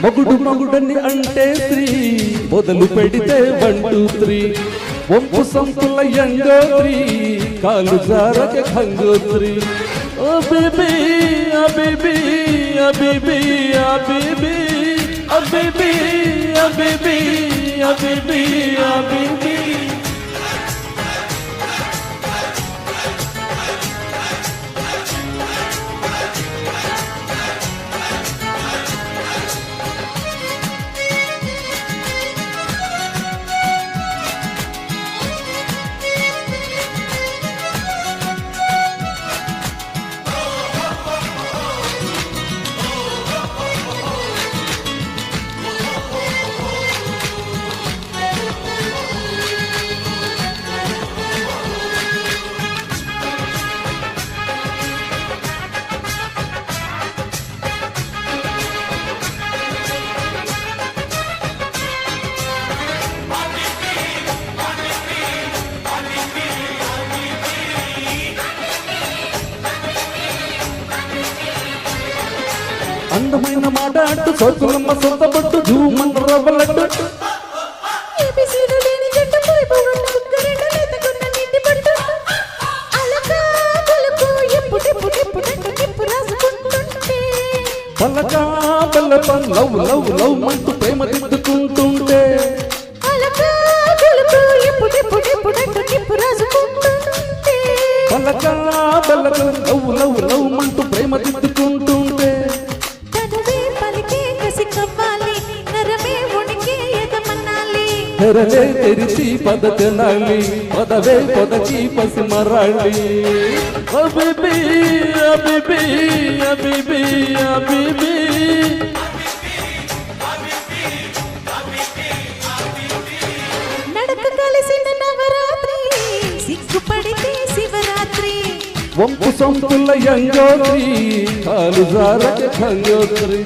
మగుడు మగుడని అంటే స్త్రీ మొదలు పెడితే 1 2 3 వంపు సంపుల యంగోత్రి కాలు జారక ఖంగోత్రి ఓ బేబీ ఆ బేబీ ఆ బేబీ ఆ బేబీ ఆ బేబీ ఆ బేబీ ఆ బేబీ ఆ బేబీ అందమైన మాట అట్టు సోకులమ్మ సొంత పట్టు జూమన్న రవ్వలట్టు పలకా పల్లప లవ్ లవ్ లవ్ మంటూ ప్రేమ దిద్దుకుంటుంటే పలకా పల్లక లవ్ లవ్ లవ్ మంటూ ప్రేమ దిద్దుకుంటుంటే తెరలే తెరిచి పదచనాలి పదవే పొదకి పసిమరాళి అబిబి అబిబి అబిబి అబిబి నడక కలిసిన నవరాత్రి సిగ్గుపడితే శివరాత్రి వంపు సొంపుల యంగోత్రి కాలు జారక ఖంగోత్రి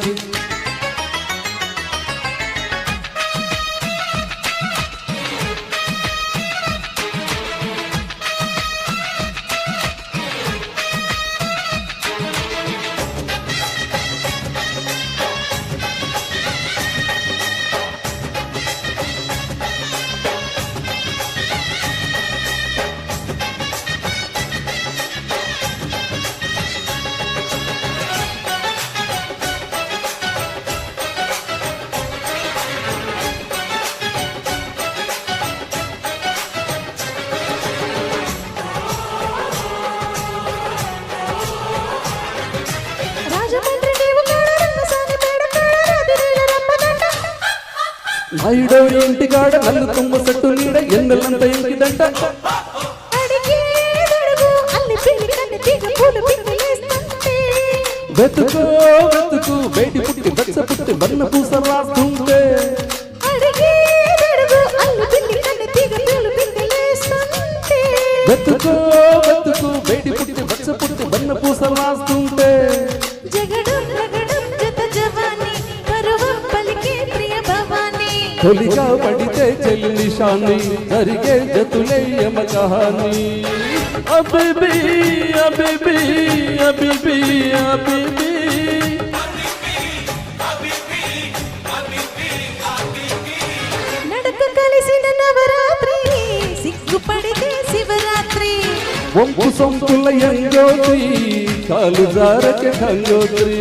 నాయుడో ఇంటికాడ నన్ను తుమ్మ సట్టు నీడ ఎన్నెల్లంత ఇంటిదంట వెతుకో వెతుకు బయటి పుట్టి బచ్చ పుట్టి బన్న పూస రాస్తుంటే వెతుకో వెతుకు బయటి పుట్టి బచ్చ పుట్టి బన్న పూస రాస్తుంటే తొలిగా పడితే చెల్లి నిషాని జరిగే జతులే యమ కహాని అబిబి అబిబి అబిబి అబిబి నడక కలిసిన నవరాత్రి సిగ్గుపడితే శివరాత్రి వంపు సొంపుల యంగోత్రి కాలు జారక ఖంగోత్రి